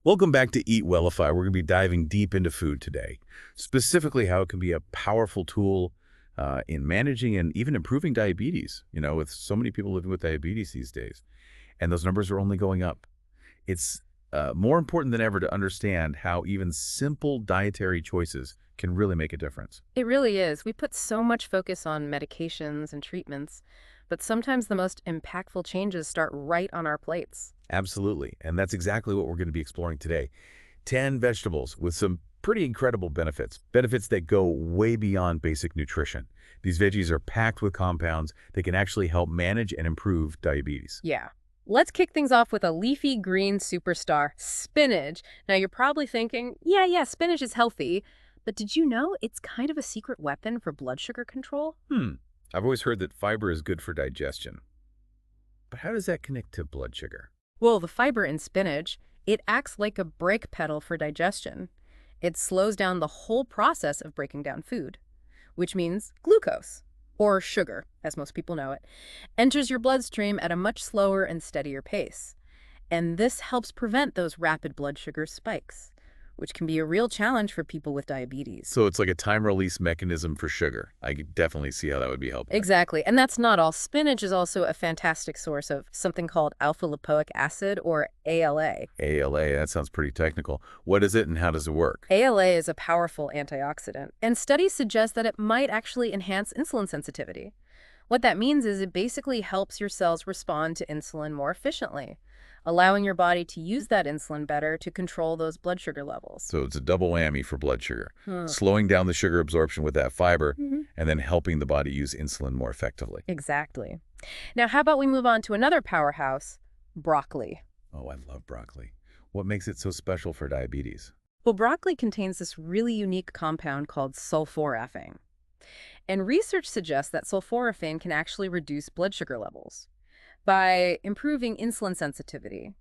Welcome back to Eat Wellify. We're going to be diving deep into food today, specifically how it can be a powerful tool in managing and even improving diabetes, with so many people living with diabetes these days. And those numbers are only going up. It's more important than ever to understand how even simple dietary choices can really make a difference. It really is. We put so much focus on medications and treatments, but sometimes the most impactful changes start right on our plates. Absolutely. And that's exactly what we're going to be exploring today. 10 vegetables with some pretty incredible benefits, benefits that go way beyond basic nutrition. These veggies are packed with compounds that can actually help manage and improve diabetes. Yeah. Let's kick things off with a leafy green superstar, spinach. Now, you're probably thinking, yeah, spinach is healthy, but did you know it's kind of a secret weapon for blood sugar control? I've always heard that fiber is good for digestion. But how does that connect to blood sugar? Well, the fiber in spinach, it acts like a brake pedal for digestion. It slows down the whole process of breaking down food, which means glucose, or sugar, as most people know it, enters your bloodstream at a much slower and steadier pace. And this helps prevent those rapid blood sugar spikes, which can be a real challenge for people with diabetes. So it's like a time release mechanism for sugar. I could definitely see how that would be helpful. Exactly. And that's not all. Spinach is also a fantastic source of something called alpha-lipoic acid, or ALA. ALA, that sounds pretty technical. What is it and how does it work? ALA is a powerful antioxidant, and studies suggest that it might actually enhance insulin sensitivity. What that means is it basically helps your cells respond to insulin more efficiently, allowing your body to use that insulin better to control those blood sugar levels. So it's a double whammy for blood sugar. Hmm. Slowing down the sugar absorption with that fiber Mhm. and then helping the body use insulin more effectively. Exactly. Now, how about we move on to another powerhouse, broccoli? Oh, I love broccoli. What makes it so special for diabetes? Well, broccoli contains this really unique compound called sulforaphane. And research suggests that sulforaphane can actually reduce blood sugar levels by improving insulin sensitivity.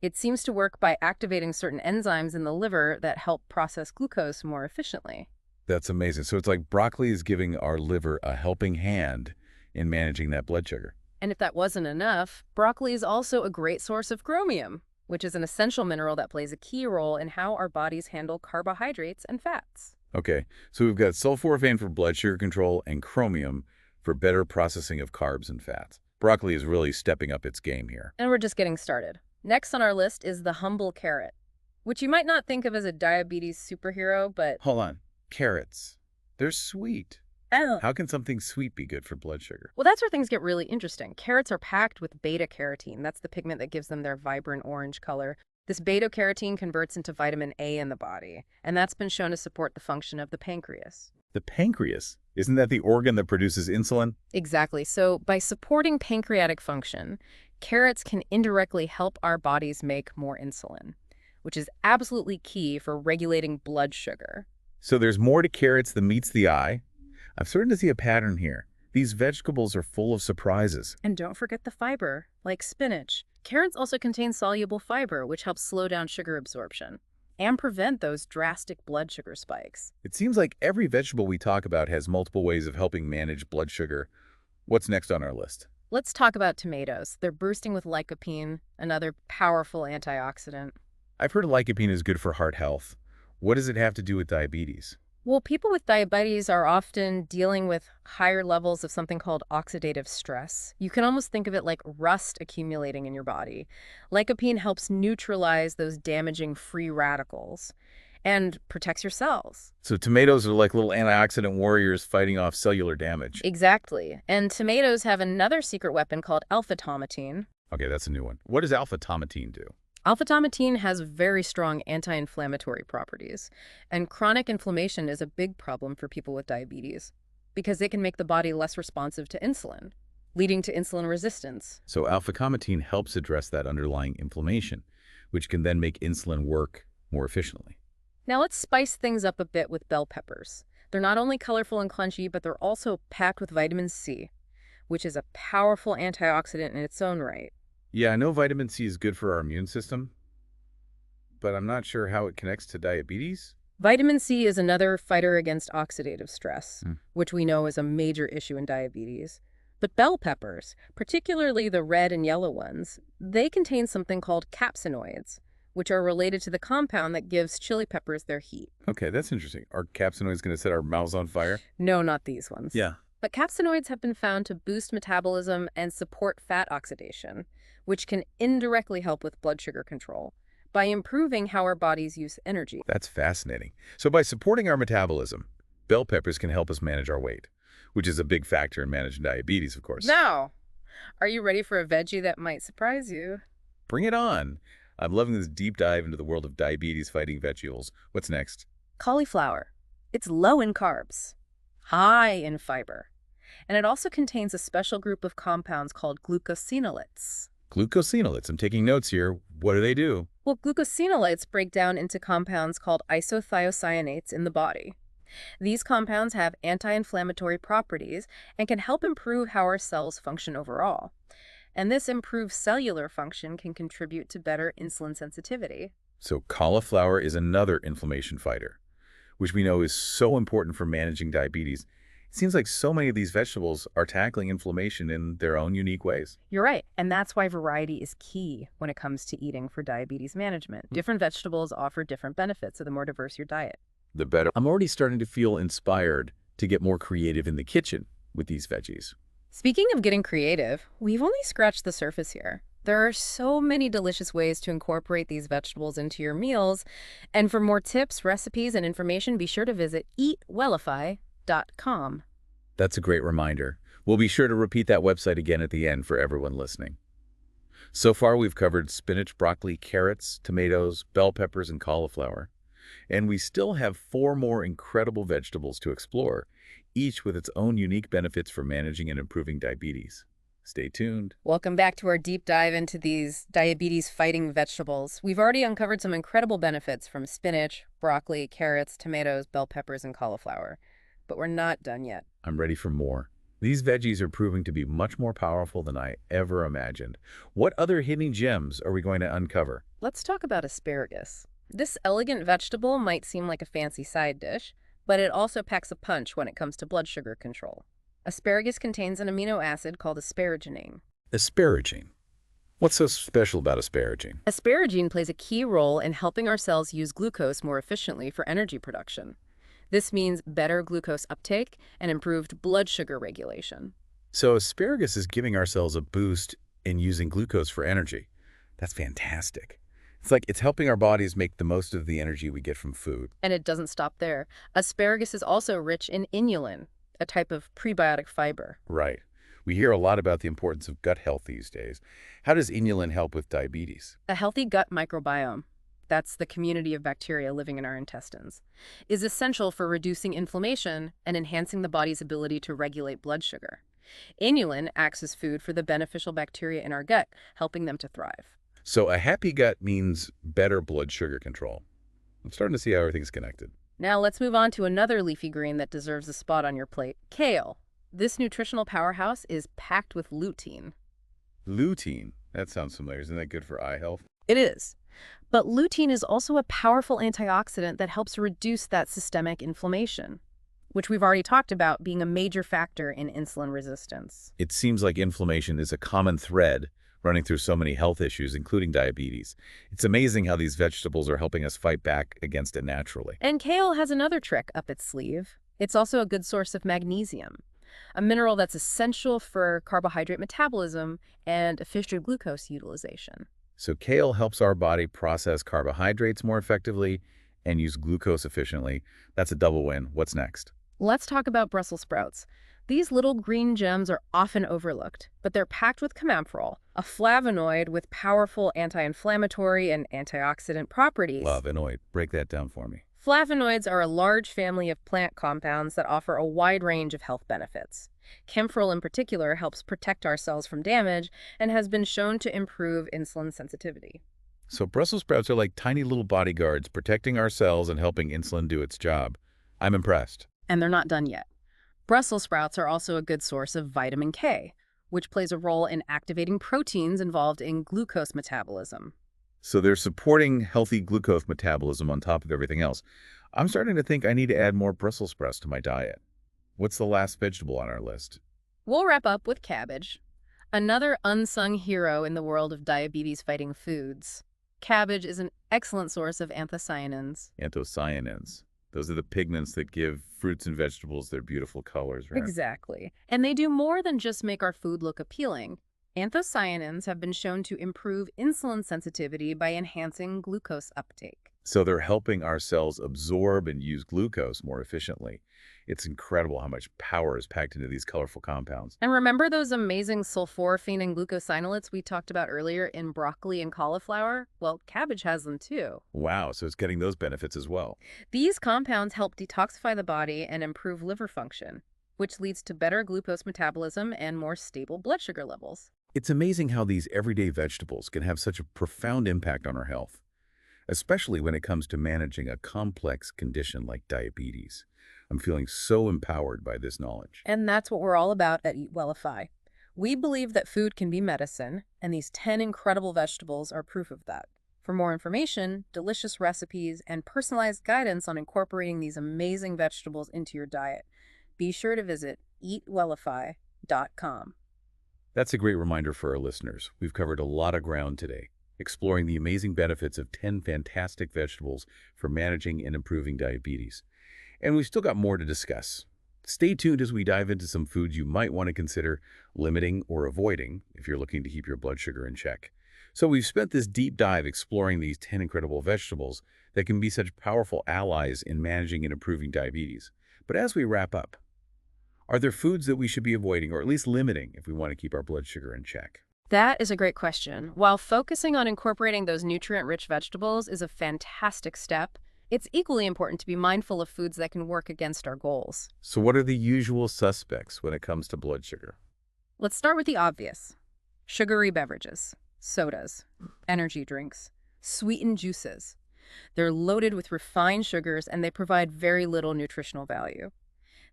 It seems to work by activating certain enzymes in the liver that help process glucose more efficiently. That's amazing. So it's like broccoli is giving our liver a helping hand in managing that blood sugar. And if that wasn't enough, broccoli is also a great source of chromium, which is an essential mineral that plays a key role in how our bodies handle carbohydrates and fats. Okay, so we've got sulforaphane for blood sugar control and chromium for better processing of carbs and fats. Broccoli is really stepping up its game here. And we're just getting started. Next on our list is the humble carrot, which you might not think of as a diabetes superhero, but Hold on. Carrots. They're sweet. oh. How can something sweet be good for blood sugar? Well, that's where things get really interesting. Carrots are packed with beta-carotene. That's the pigment that gives them their vibrant orange color. This beta-carotene converts into vitamin A in the body, and that's been shown to support the function of the pancreas. The pancreas. Isn't that the organ that produces insulin? Exactly. So by supporting pancreatic function, carrots can indirectly help our bodies make more insulin, which is absolutely key for regulating blood sugar. So there's more to carrots than meets the eye. I'm starting to see a pattern here. These vegetables are full of surprises. And don't forget the fiber, like spinach. Carrots also contain soluble fiber, which helps slow down sugar absorption and prevent those drastic blood sugar spikes. It seems like every vegetable we talk about has multiple ways of helping manage blood sugar. What's next on our list? Let's talk about tomatoes. They're bursting with lycopene, another powerful antioxidant. I've heard lycopene is good for heart health. What does it have to do with diabetes? Well, people with diabetes are often dealing with higher levels of something called oxidative stress. You can almost think of it like rust accumulating in your body. Lycopene helps neutralize those damaging free radicals and protects your cells. So tomatoes are like little antioxidant warriors fighting off cellular damage. Exactly. And tomatoes have another secret weapon called alpha-tomatine. Okay, that's a new one. What does alpha-tomatine do? Alpha-tomatine has very strong anti-inflammatory properties, and chronic inflammation is a big problem for people with diabetes because it can make the body less responsive to insulin, leading to insulin resistance. So alpha-tomatine helps address that underlying inflammation, which can then make insulin work more efficiently. Now let's spice things up a bit with bell peppers. They're not only colorful and crunchy, but they're also packed with vitamin C, which is a powerful antioxidant in its own right. Yeah, I know vitamin C is good for our immune system, but I'm not sure how it connects to diabetes. Vitamin C is another fighter against oxidative stress, Hmm. which we know is a major issue in diabetes. But bell peppers, particularly the red and yellow ones, they contain something called capsaicinoids, which are related to the compound that gives chili peppers their heat. Okay, that's interesting. Are capsaicinoids going to set our mouths on fire? No, not these ones. Yeah. But capsaicinoids have been found to boost metabolism and support fat oxidation, which can indirectly help with blood sugar control by improving how our bodies use energy. That's fascinating. So by supporting our metabolism, bell peppers can help us manage our weight, which is a big factor in managing diabetes, of course. Now, are you ready for a veggie that might surprise you? Bring it on. I'm loving this deep dive into the world of diabetes-fighting vegetables. What's next? Cauliflower. It's low in carbs, high in fiber, and it also contains a special group of compounds called glucosinolates. Glucosinolates. I'm taking notes here. What do they do? Well, glucosinolates break down into compounds called isothiocyanates in the body. These compounds have anti-inflammatory properties and can help improve how our cells function overall. And this improved cellular function can contribute to better insulin sensitivity. So cauliflower is another inflammation fighter, which we know is so important for managing diabetes. It seems like so many of these vegetables are tackling inflammation in their own unique ways. You're right, and that's why variety is key when it comes to eating for diabetes management. Different vegetables offer different benefits, so the more diverse your diet, The better. I'm already starting to feel inspired to get more creative in the kitchen with these veggies. Speaking of getting creative, we've only scratched the surface here. There are so many delicious ways to incorporate these vegetables into your meals. And for more tips, recipes, and information, be sure to visit eatwellify.com. That's a great reminder. We'll be sure to repeat that website again at the end for everyone listening. So far, we've covered spinach, broccoli, carrots, tomatoes, bell peppers, and cauliflower. And we still have 4 more incredible vegetables to explore, each with its own unique benefits for managing and improving diabetes. Stay tuned. Welcome back to our deep dive into these diabetes-fighting vegetables. We've already uncovered some incredible benefits from spinach, broccoli, carrots, tomatoes, bell peppers, and cauliflower. But we're not done yet. I'm ready for more. These veggies are proving to be much more powerful than I ever imagined. What other hidden gems are we going to uncover? Let's talk about asparagus. This elegant vegetable might seem like a fancy side dish, but it also packs a punch when it comes to blood sugar control. Asparagus contains an amino acid called asparagine. Asparagine. What's so special about asparagine? Asparagine plays a key role in helping our cells use glucose more efficiently for energy production. This means better glucose uptake and improved blood sugar regulation. So asparagus is giving our cells a boost in using glucose for energy. That's fantastic. It's like it's helping our bodies make the most of the energy we get from food. And it doesn't stop there. Asparagus is also rich in inulin, a type of prebiotic fiber. Right. We hear a lot about the importance of gut health these days. How does inulin help with diabetes? A healthy gut microbiome, that's the community of bacteria living in our intestines, is essential for reducing inflammation and enhancing the body's ability to regulate blood sugar. Inulin acts as food for the beneficial bacteria in our gut, helping them to thrive. So a happy gut means better blood sugar control. I'm starting to see how everything's connected. Now let's move on to another leafy green that deserves a spot on your plate, kale. This nutritional powerhouse is packed with lutein. Lutein. That sounds familiar. Isn't that good for eye health? It is. But lutein is also a powerful antioxidant that helps reduce that systemic inflammation, which we've already talked about being a major factor in insulin resistance. It seems like inflammation is a common thread running through so many health issues, including diabetes. It's amazing how these vegetables are helping us fight back against it naturally. And kale has another trick up its sleeve. It's also a good source of magnesium, a mineral that's essential for carbohydrate metabolism and efficient glucose utilization. So kale helps our body process carbohydrates more effectively and use glucose efficiently. That's a double win. What's next? Let's talk about Brussels sprouts. These little green gems are often overlooked, but they're packed with camphorol, a flavonoid with powerful anti-inflammatory and antioxidant properties. Flavonoid. Break that down for me. Flavonoids are a large family of plant compounds that offer a wide range of health benefits. Camphorol in particular helps protect our cells from damage and has been shown to improve insulin sensitivity. So Brussels sprouts are like tiny little bodyguards protecting our cells and helping insulin do its job. I'm impressed. And they're not done yet. Brussels sprouts are also a good source of vitamin K, which plays a role in activating proteins involved in glucose metabolism. So they're supporting healthy glucose metabolism on top of everything else. I'm starting to think I need to add more Brussels sprouts to my diet. What's the last vegetable on our list? We'll wrap up with cabbage, another unsung hero in the world of diabetes-fighting foods. Cabbage is an Excellent source of anthocyanins. Anthocyanins. Those are the pigments that give fruits and vegetables their beautiful colors, right? Exactly. And they do more than just make our food look appealing. Anthocyanins have been shown to improve insulin sensitivity by enhancing glucose uptake. So they're helping our cells absorb and use glucose more efficiently. It's incredible how much power is packed into these colorful compounds. And remember those amazing sulforaphane and glucosinolates we talked about earlier in broccoli and cauliflower? Well, cabbage has them too. Wow, so it's getting those benefits as well. These compounds help detoxify the body and improve liver function, which leads to better glucose metabolism and more stable blood sugar levels. It's amazing how these everyday vegetables can have such a profound impact on our health, especially when it comes to managing a complex condition like diabetes. I'm feeling so empowered by this knowledge. And that's what we're all about at Eat Wellify. We believe that food can be medicine, and these 10 incredible vegetables are proof of that. For more information, delicious recipes, and personalized guidance on incorporating these amazing vegetables into your diet, be sure to visit eatwellify.com. That's a great reminder for our listeners. We've covered a lot of ground today, exploring the amazing benefits of 10 fantastic vegetables for managing and improving diabetes. And we've still got more to discuss. Stay tuned as we dive into some foods you might want to consider limiting or avoiding if you're looking to keep your blood sugar in check. So we've spent this deep dive exploring these 10 incredible vegetables that can be such powerful allies in managing and improving diabetes. But as we wrap up, are there foods that we should be avoiding or at least limiting if we want to keep our blood sugar in check? That is a great question. While focusing on incorporating those nutrient-rich vegetables is a fantastic step, it's equally important to be mindful of foods that can work against our goals. So what are the usual suspects when it comes to blood sugar? Let's start with the obvious. Sugary beverages, sodas, energy drinks, sweetened juices. They're loaded with refined sugars and they provide very little nutritional value.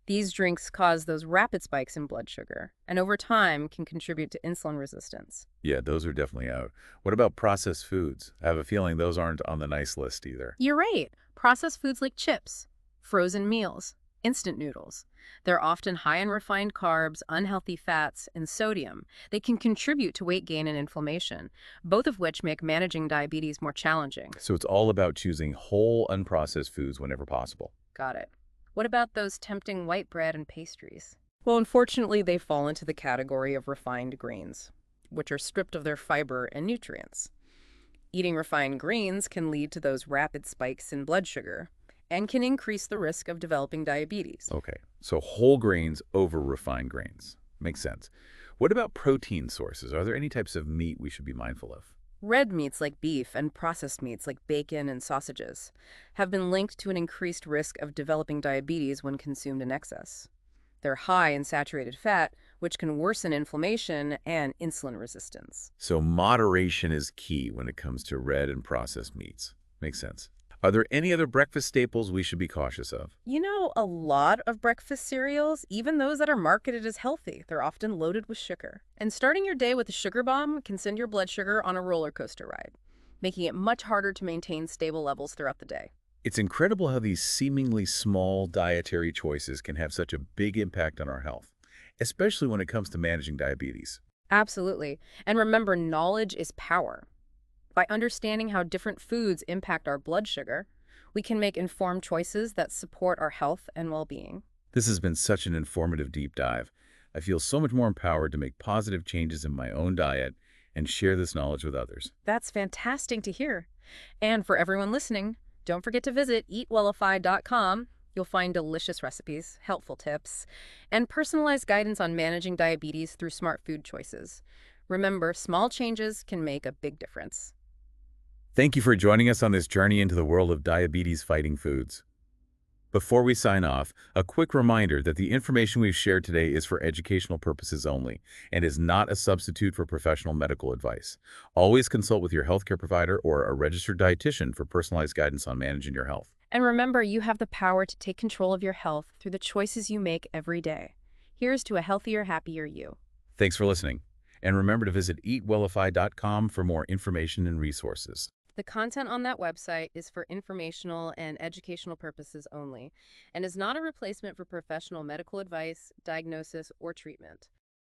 These drinks cause those rapid spikes in blood sugar, and over time can contribute to insulin resistance. Yeah, those are definitely out. What about processed foods? I have a feeling those aren't on the nice list either. You're right. Processed foods like chips, frozen meals, instant noodles. They're often high in refined carbs, unhealthy fats, and sodium. They can contribute to weight gain and inflammation, both of which make managing diabetes more challenging. So it's all about choosing whole, unprocessed foods whenever possible. Got it. What about those tempting white bread and pastries? Well, unfortunately, they fall into the category of refined grains, which are stripped of their fiber and nutrients. Eating refined grains can lead to those rapid spikes in blood sugar and can increase the risk of developing diabetes. Okay, so whole grains over refined grains. Makes sense. What about protein sources? Are there any types of meat we should be mindful of? Red meats like beef and processed meats like bacon and sausages have been linked to an increased risk of developing diabetes when consumed in excess. They're high in saturated fat, which can worsen inflammation and insulin resistance. So moderation is key when it comes to red and processed meats. Makes sense. Are there any other breakfast staples we should be cautious of? You know, a lot of breakfast cereals, even those that are marketed as healthy, they're often loaded with sugar. And starting your day with a sugar bomb can send your blood sugar on a roller coaster ride, making it much harder to maintain stable levels throughout the day. It's incredible how these seemingly small dietary choices can have such a big impact on our health, especially when it comes to managing diabetes. Absolutely. And remember, knowledge is power. By understanding how different foods impact our blood sugar, we can make informed choices that support our health and well-being. This has been such an informative deep dive. I feel so much more empowered to make positive changes in my own diet and share this knowledge with others. That's fantastic to hear. And for everyone listening, don't forget to visit eatwellify.com. You'll find delicious recipes, helpful tips, and personalized guidance on managing diabetes through smart food choices. Remember, small changes can make a big difference. Thank you for joining us on this journey into the world of diabetes-fighting foods. Before we sign off, a quick reminder that the information we've shared today is for educational purposes only and is not a substitute for professional medical advice. Always consult with your healthcare provider or a registered dietitian for personalized guidance on managing your health. And remember, you have the power to take control of your health through the choices you make every day. Here's to a healthier, happier you. Thanks for listening. And remember to visit eatwellify.com for more information and resources. The content on that website is for informational and educational purposes only and is not a replacement for professional medical advice, diagnosis, or treatment.